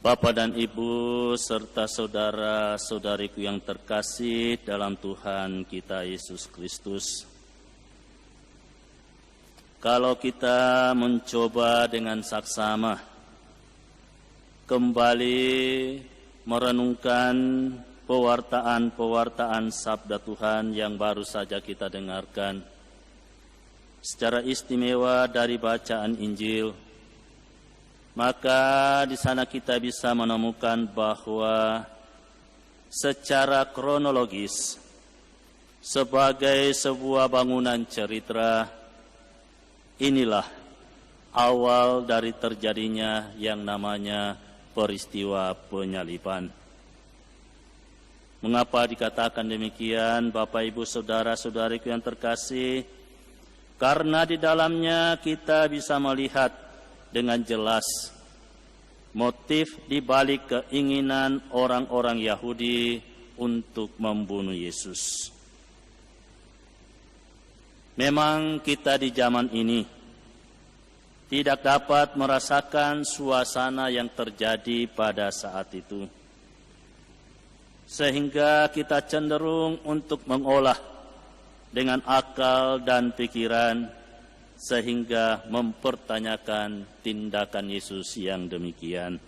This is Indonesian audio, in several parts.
Bapak dan Ibu serta saudara-saudariku yang terkasih dalam Tuhan kita Yesus Kristus. Kalau kita mencoba dengan saksama kembali merenungkan pewartaan sabda Tuhan yang baru saja kita dengarkan, secara istimewa dari bacaan Injil, maka di sana kita bisa menemukan bahwa secara kronologis sebagai sebuah bangunan cerita, inilah awal dari terjadinya yang namanya peristiwa penyaliban. Mengapa dikatakan demikian, Bapak Ibu saudara-saudariku yang terkasih? Karena di dalamnya kita bisa melihat dengan jelas motif di balik keinginan orang-orang Yahudi untuk membunuh Yesus. Memang kita di zaman ini tidak dapat merasakan suasana yang terjadi pada saat itu, sehingga kita cenderung untuk mengolah dengan akal dan pikiran, sehingga mempertanyakan tindakan Yesus yang demikian.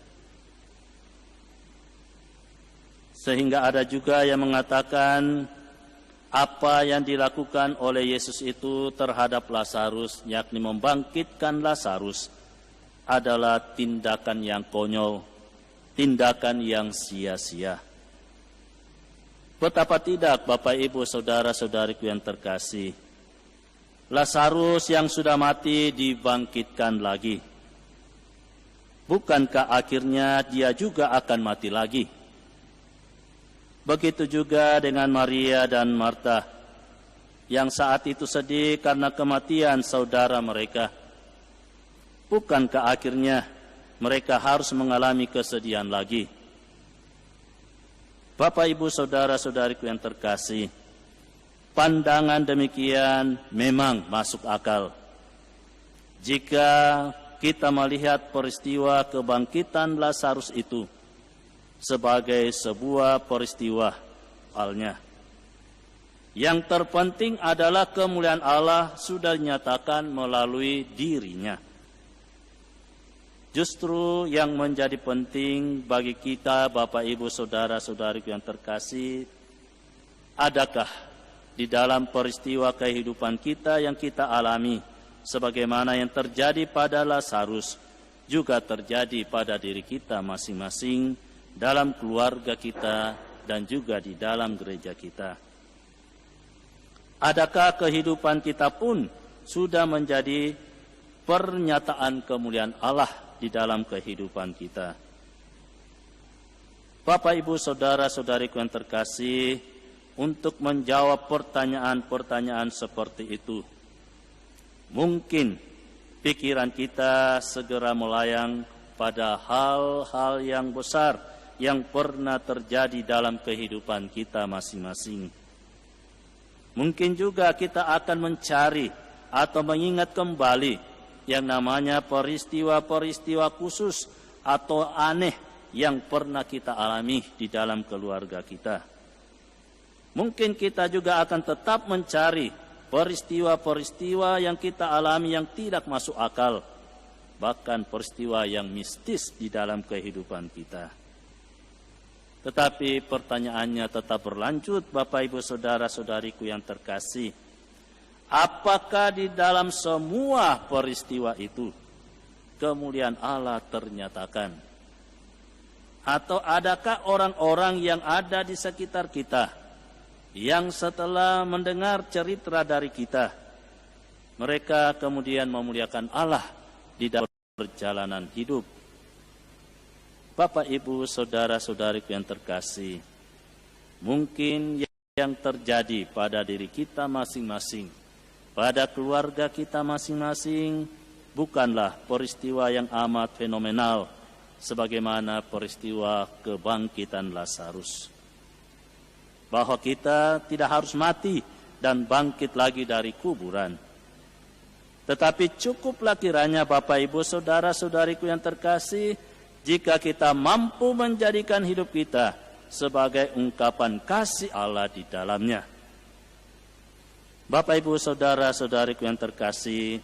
Sehingga ada juga yang mengatakan apa yang dilakukan oleh Yesus itu terhadap Lazarus, yakni membangkitkan Lazarus, adalah tindakan yang konyol, tindakan yang sia-sia. Betapa tidak, Bapak Ibu saudara-saudariku yang terkasih, Lazarus yang sudah mati dibangkitkan lagi. Bukankah akhirnya dia juga akan mati lagi? Begitu juga dengan Maria dan Marta yang saat itu sedih karena kematian saudara mereka. Bukankah akhirnya mereka harus mengalami kesedihan lagi? Bapak, Ibu, saudara-saudariku yang terkasih, pandangan demikian memang masuk akal jika kita melihat peristiwa kebangkitan Lazarus itu sebagai sebuah peristiwa awalnya. Yang terpenting adalah kemuliaan Allah sudah dinyatakan melalui dirinya. Justru yang menjadi penting bagi kita, Bapak, Ibu, saudara-saudariku yang terkasih, adakah di dalam peristiwa kehidupan kita yang kita alami, sebagaimana yang terjadi pada Lazarus, juga terjadi pada diri kita masing-masing, dalam keluarga kita, dan juga di dalam gereja kita. Adakah kehidupan kita pun sudah menjadi pernyataan kemuliaan Allah di dalam kehidupan kita? Bapak, Ibu, saudara-saudariku yang terkasih, untuk menjawab pertanyaan-pertanyaan seperti itu, mungkin pikiran kita segera melayang pada hal-hal yang besar yang pernah terjadi dalam kehidupan kita masing-masing. Mungkin juga kita akan mencari atau mengingat kembali yang namanya peristiwa-peristiwa khusus atau aneh yang pernah kita alami di dalam keluarga kita. Mungkin kita juga akan tetap mencari peristiwa-peristiwa yang kita alami yang tidak masuk akal, bahkan peristiwa yang mistis di dalam kehidupan kita. Tetapi pertanyaannya tetap berlanjut, Bapak, Ibu, saudara-saudariku yang terkasih. Apakah di dalam semua peristiwa itu kemuliaan Allah ternyatakan? Atau adakah orang-orang yang ada di sekitar kita yang setelah mendengar cerita dari kita, mereka kemudian memuliakan Allah di dalam perjalanan hidup? Bapak, Ibu, saudara-saudariku yang terkasih, mungkin yang terjadi pada diri kita masing-masing, pada keluarga kita masing-masing, bukanlah peristiwa yang amat fenomenal sebagaimana peristiwa kebangkitan Lazarus. Bahwa kita tidak harus mati dan bangkit lagi dari kuburan. Tetapi cukuplah kiranya, Bapak, Ibu, saudara-saudariku yang terkasih, jika kita mampu menjadikan hidup kita sebagai ungkapan kasih Allah di dalamnya. Bapak, Ibu, saudara-saudariku yang terkasih,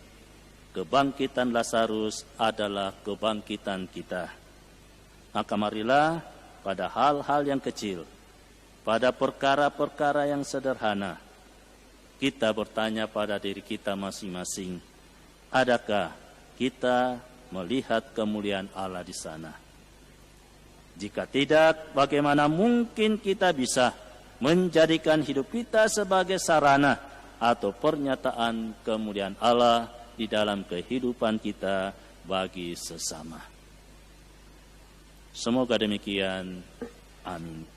kebangkitan Lazarus adalah kebangkitan kita. Maka marilah pada hal-hal yang kecil, pada perkara-perkara yang sederhana, kita bertanya pada diri kita masing-masing, adakah kita melihat kemuliaan Allah di sana? Jika tidak, bagaimana mungkin kita bisa menjadikan hidup kita sebagai sarana atau pernyataan kemuliaan Allah di dalam kehidupan kita bagi sesama? Semoga demikian. Amin.